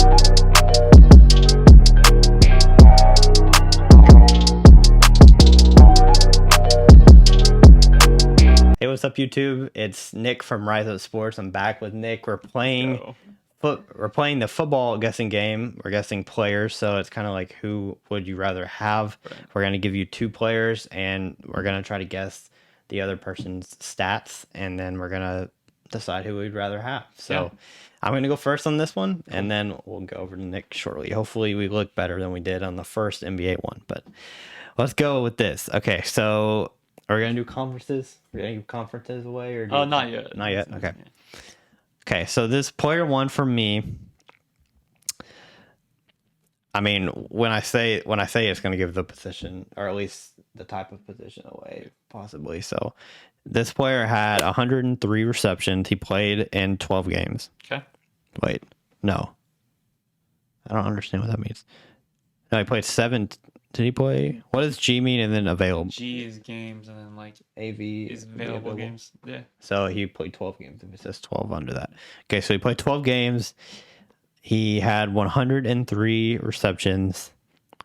Hey, what's up, YouTube? It's Nick from Rise Up Sports. I'm back with Nick. We're playing the football guessing game. We're guessing players, so it's kind of like who would you rather have. Right. We're gonna give you two players, and we're gonna try to guess the other person's stats, and then we're gonna decide who we'd rather have. So, I'm gonna go first on this one, and then we'll go over to Nick shortly. Hopefully, we look better than we did on the first NBA one. But let's go with this. Okay, so are we gonna do conferences? Are we gonna give conferences away or? Not yet. Not yet. Okay. Okay. So this player one for me. I mean, when I say it's gonna give the position or at least the type of position away, possibly. So this player had 103 receptions. He played in 12 games. Okay. Wait, no. I don't understand what that means. No, he played seven. Did he play? What does G mean and then available? G is games and then like AV is available games. Yeah. So he played 12 games if it says 12 under that. Okay, so he played 12 games. He had 103 receptions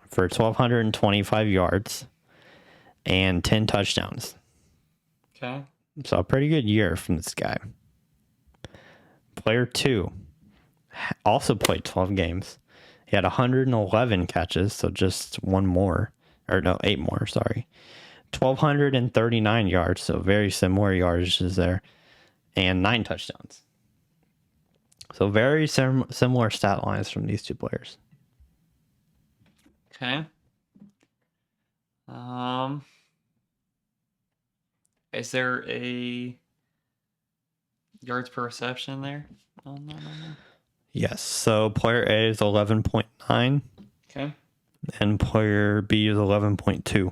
for 1,225 yards and 10 touchdowns. Okay. So a pretty good year from this guy. Player two also played 12 games. He had 111 catches, so just one more. Or no, 8 more, sorry. 1,239 yards, so very similar yardages there. And 9 touchdowns. So very similar stat lines from these two players. Okay. Is there a yards per reception there? No. Yes. So player A is 11.9 Okay. and player B is 11.2.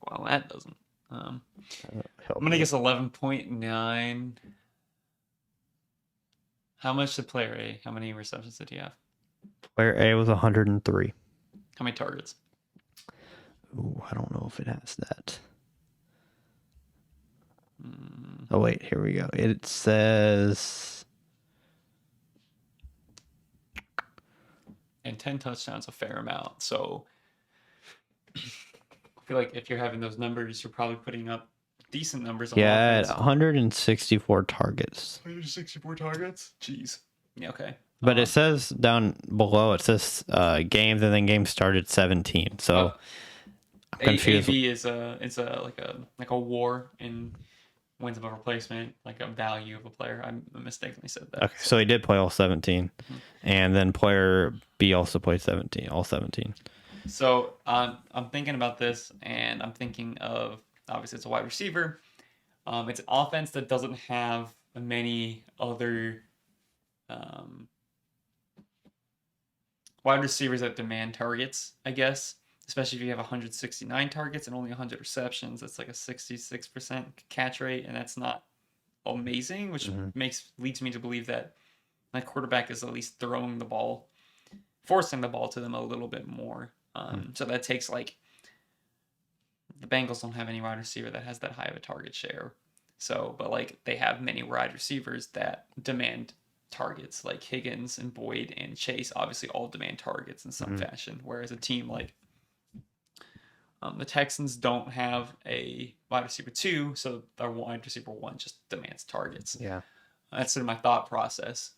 Well, that doesn't. I'm gonna guess 11.9. How much did player A? How many receptions did he have? Player A was 103. How many targets? Ooh, I don't know if it has that. Oh, wait, here we go. It says... And 10 touchdowns, a fair amount. So I feel like if you're having those numbers, you're probably putting up decent numbers on offense. 164 targets. 164 targets? Jeez. Yeah, okay. But it says down below, it says games, and then games started 17. So I'm confused. AV is like a war in wins above replacement, like a value of a player. I mistakenly said that. Okay, so he did play all 17. And then player B also played 17, all 17. So I'm thinking about this, and I'm thinking of, obviously it's a wide receiver. It's an offense that doesn't have many other wide receivers that demand targets, I guess. Especially if you have 169 targets and only 100 receptions, that's like a 66% catch rate, and that's not amazing, which leads me to believe that my quarterback is at least throwing the ball, forcing the ball to them a little bit more. So that takes, like, the Bengals don't have any wide receiver that has that high of a target share. So, but like they have many wide receivers that demand targets, like Higgins and Boyd and Chase obviously all demand targets in some fashion. Whereas a team like the Texans don't have a wide receiver 2, so their wide receiver 1 just demands targets. Yeah. That's sort of my thought process.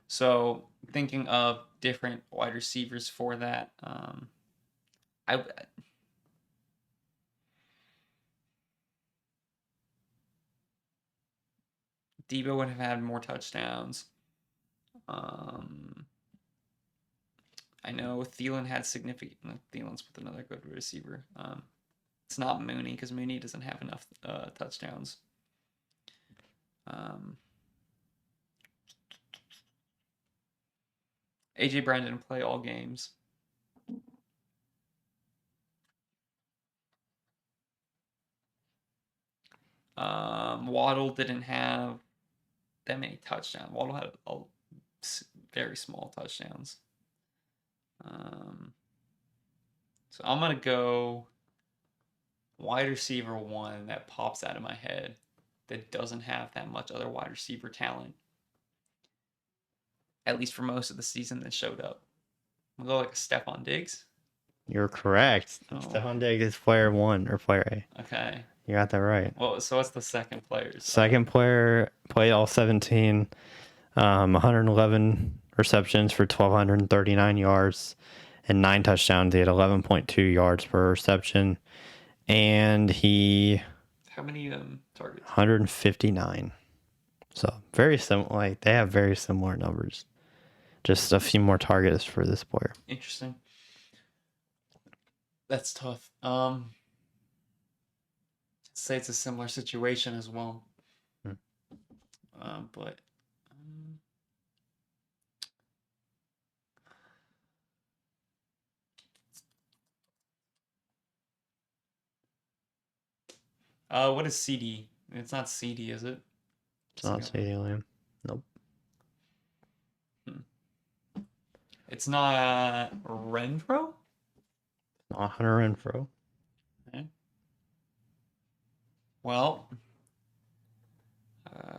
So thinking of different wide receivers for that, Debo would have had more touchdowns. I know Thielen had significant. Thielen's with another good receiver. It's not Mooney because Mooney doesn't have enough touchdowns. AJ Brown didn't play all games. Waddle didn't have that many touchdowns. Waddle had very small touchdowns. So I'm going to go wide receiver 1 that pops out of my head. that doesn't have that much other wide receiver talent, at least for most of the season, that showed up. We'll go like a Stephon Diggs. You're correct. Oh. Stephon Diggs is player 1 or player A. Okay. You got that right. Well, so what's the second player? Second player played all 17, 111 receptions for 1,239 yards and 9 touchdowns. He had 11.2 yards per reception, and he How many targets? 159. So very similar. Like they have very similar numbers. Just a few more targets for this player. Interesting. That's tough. Say it's a similar situation as well. But what is CD? It's not CD, is it? It's not CeeDee Lamb. Nope. It's not Renfro? Not Hunter Renfro. Okay. Well,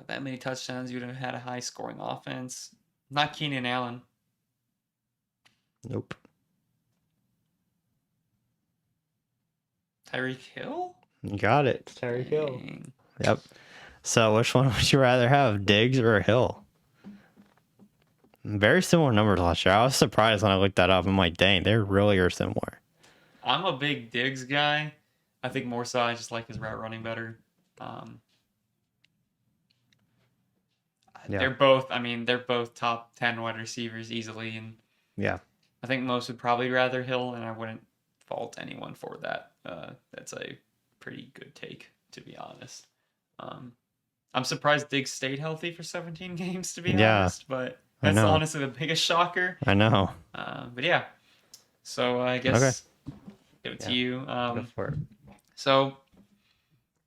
that many touchdowns, you would have had a high scoring offense. Not Keenan Allen. Nope. Tyreek Hill? You got it. It's Tyreek Hill. Dang. Yep. So which one would you rather have, Diggs or Hill? Very similar numbers last year. I was surprised when I looked that up. I'm like, dang, they really are similar. I'm a big Diggs guy. I think more so I just like his route running better. Yeah. They're both top 10 wide receivers easily, and Yeah. I think most would probably rather Hill, and I wouldn't fault anyone for that. That's a pretty good take, to be honest. I'm surprised Diggs stayed healthy for 17 games, to be honest, but that's honestly the biggest shocker. I know. But yeah, so I guess give it to you. Go for it. So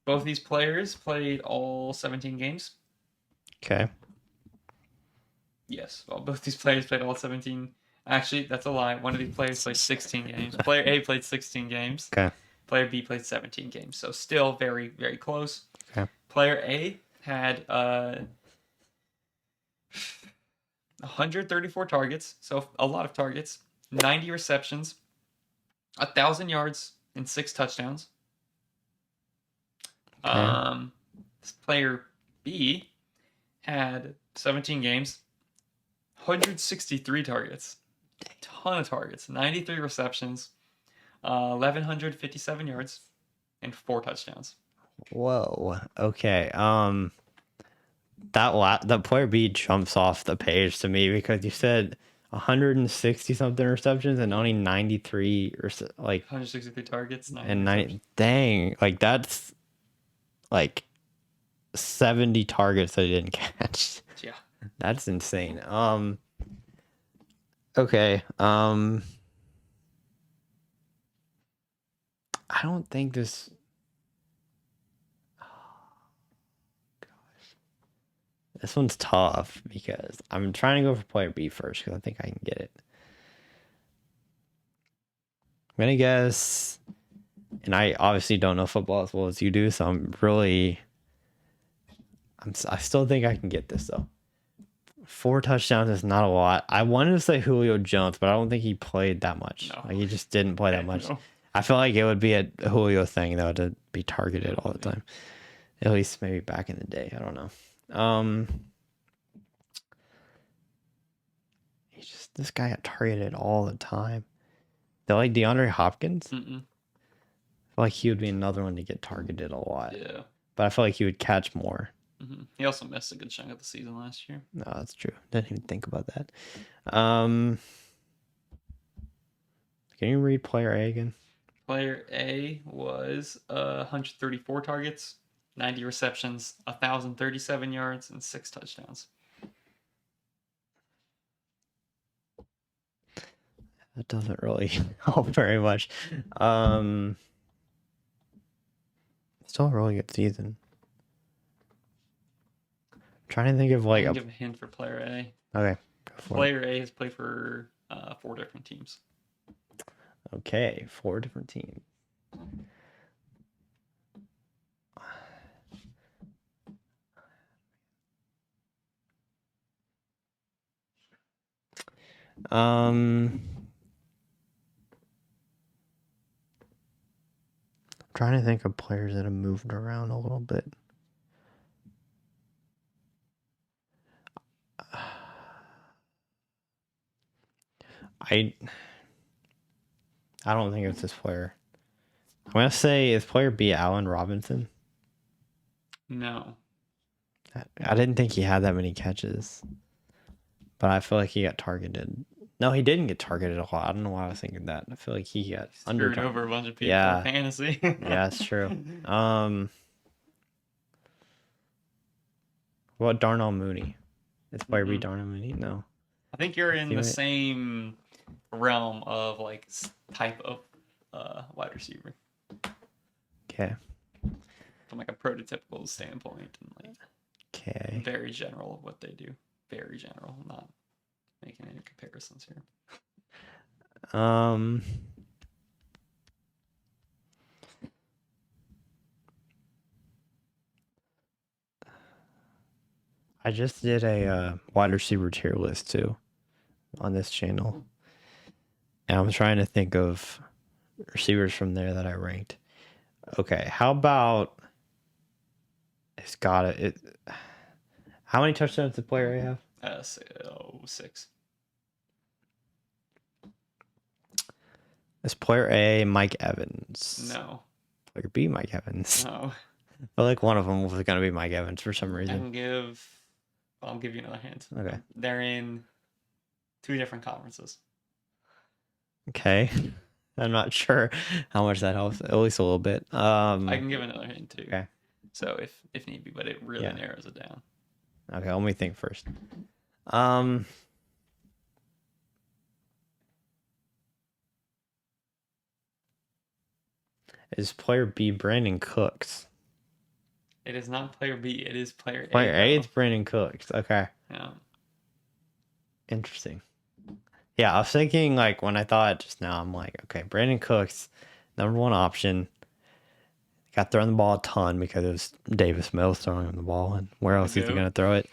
both these players played all 17 games. Okay. Yes, well, both these players played all 17. Actually, that's a lie. One of these players played 16 games. Player A played 16 games. Okay. Player B played 17 games. So still very, very close. Okay. Player A had 134 targets, so a lot of targets, 90 receptions, 1,000 yards, and 6 touchdowns. Okay. Player B had 17 games, 163 targets, a ton of targets, 93 receptions, 1,157 yards, and 4 touchdowns. Whoa. Okay. That player B jumps off the page to me because you said 160 something receptions and only 93 or like 163 targets, 90 and 90. receptions. Dang, like that's like 70 targets that he didn't catch. Yeah. That's insane. Okay. I don't think this. This one's tough because I'm trying to go for player B first because I think I can get it. I'm gonna guess, and I obviously don't know football as well as you do, so I still think I can get this though. 4 touchdowns is not a lot. I wanted to say Julio Jones, but I don't think he played that much. No. Like he just didn't play that much. No. I feel like it would be a Julio thing though to be targeted all the time. At least maybe back in the day. I don't know. This guy got targeted all the time. They're like DeAndre Hopkins. Mm-mm. I feel like he would be another one to get targeted a lot. Yeah. But I feel like he would catch more. Mm-hmm. He also missed a good chunk of the season last year. No, that's true. Didn't even think about that. Can you read player A again? Player A was 134 targets, 90 receptions, 1,037 yards, and 6 touchdowns. That doesn't really help very much. Still a really good season. I'm trying to think of like I can give a hint for player A. Okay, go for Player A has played for 4 different teams. Okay, 4 different teams. Trying to think of players that have moved around a little bit. I don't think it's this player. I'm gonna say is player B Allen Robinson. No. I didn't think he had that many catches, but I feel like he got targeted. No, he didn't get targeted a lot. I don't know why I was thinking that. I feel like he got Screwed over a bunch of people Yeah. in fantasy. Yeah, that's true. What Darnell Mooney? It's player B Darnell Mooney? No. I think you're in the Teammate? same realm of like type of wide receiver Okay. from like a prototypical standpoint and like Okay. very general of what they do. Very general, not making any comparisons here. I just did a wide receiver tier list too on this channel. And I'm trying to think of receivers from there that I ranked. Okay, how about it's got it. How many touchdowns did player A have? 6. Is player A Mike Evans? No. Player B Mike Evans. No. I feel like one of them was going to be Mike Evans for some I reason. can I'll give you another hint. Okay. They're in 2 different conferences. Okay. I'm not sure how much that helps. At least a little bit. I can give another hint too. Okay. So if need be, but it really narrows it down. Okay, let me think first. Is player B Brandon Cooks? It is not player B. It is player A. Player A is Brandon Cooks. Okay. Yeah. Interesting. Yeah, I was thinking like when I thought just now, I'm like, okay, Brandon Cooks, number one option. Got thrown the ball a ton because it was Davis Mills throwing him the ball, and where else is he going to throw it?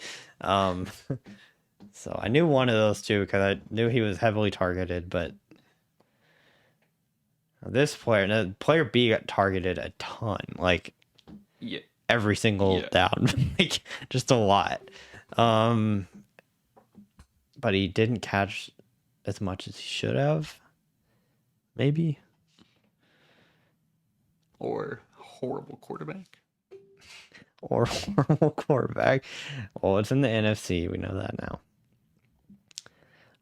So I knew one of those two because I knew he was heavily targeted, but this player, player B got targeted a ton, like every single down, like just a lot. But he didn't catch as much as he should have. Maybe. Or horrible quarterback. Or horrible quarterback. Well, it's in the NFC. We know that now.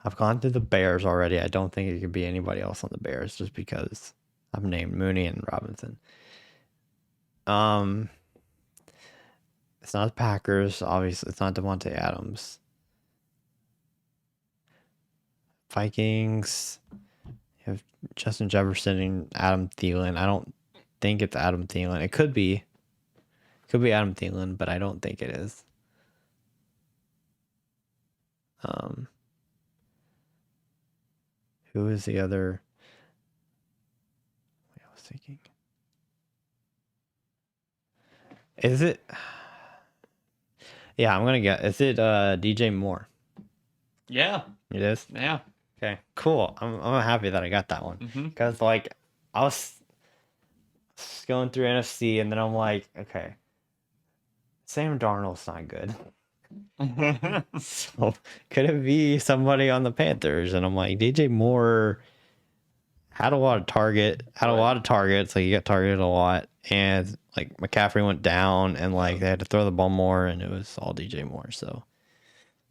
I've gone through the Bears already. I don't think it could be anybody else on the Bears just because I've named Mooney and Robinson. It's not the Packers. Obviously, it's not Devontae Adams. Vikings. You have Justin Jefferson and Adam Thielen. I don't think it's Adam Thielen. It could be. It could be Adam Thielen, but I don't think it is. Who is the other? I was thinking. Is it? Yeah, I'm gonna get. Is it DJ Moore? Yeah. It is. Yeah. Okay. Cool. I'm happy that I got that one because like I was going through NFC and then I'm like, okay, Sam Darnold's not good. So could it be somebody on the Panthers? And I'm like, DJ Moore had a lot of targets. Like he got targeted a lot, and like McCaffrey went down, and like they had to throw the ball more, and it was all DJ Moore. So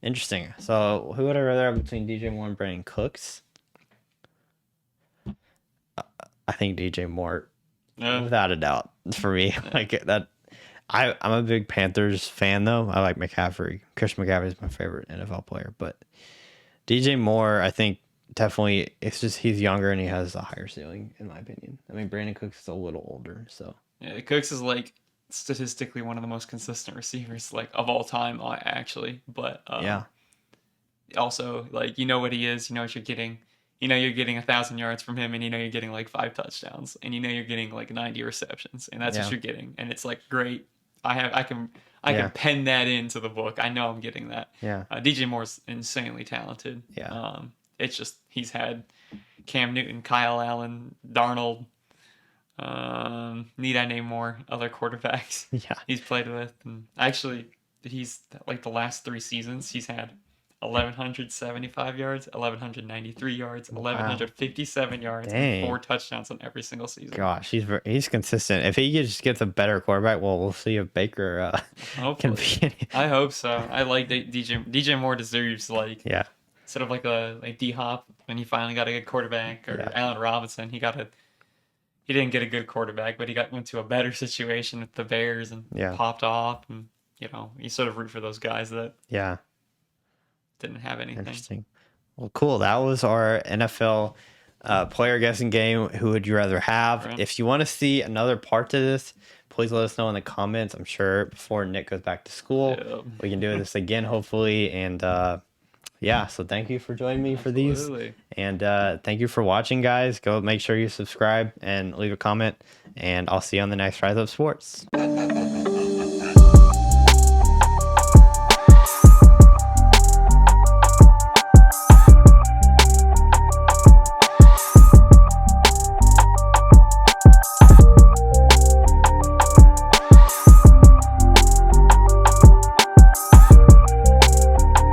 interesting. So who would I rather have between DJ Moore and Brandon Cooks? I think DJ Moore, without a doubt, for me. Like that. I'm a big Panthers fan though. I like McCaffrey. Christian McCaffrey is my favorite NFL player, but DJ Moore, I think definitely it's just he's younger and he has a higher ceiling in my opinion. I mean, Brandon Cooks is a little older, so yeah, Cooks is like statistically one of the most consistent receivers like of all time, actually. But yeah, also like you know what he is, you know what you're getting. You know you're getting 1,000 yards from him, and you know you're getting like 5 touchdowns, and you know you're getting like 90 receptions, and that's what you're getting, and it's like great. I can pen that into the book. I know I'm getting that. Yeah. DJ Moore's insanely talented. Yeah. It's just he's had Cam Newton, Kyle Allen, Darnold. Need I name more other quarterbacks Yeah. he's played with? And actually, he's like the last 3 seasons he's had 1,175 yards, 1,193 yards, 1,157 yards, Dang. and 4 touchdowns on every single season. Gosh, he's consistent. If he just gets a better quarterback, well, we'll see if Baker can Hopefully. be. I hope so. I like DJ Moore deserves like Yeah. sort of like a D Hop when he finally got a good quarterback, or Yeah. Allen Robinson. He didn't get a good quarterback, but he went to a better situation with the Bears and Yeah. popped off. And you sort of root for those guys that Yeah. didn't have anything. Interesting. Well, cool. That was our NFL player guessing game. Who would you rather have? Right. If you want to see another part to this, please let us know in the comments. I'm sure before Nick goes back to school, Yeah. we can do this again, hopefully. And yeah, so thank you for joining me for these. Absolutely. And thank you for watching, guys. Go make sure you subscribe and leave a comment. And I'll see you on the next Rise Up Sports.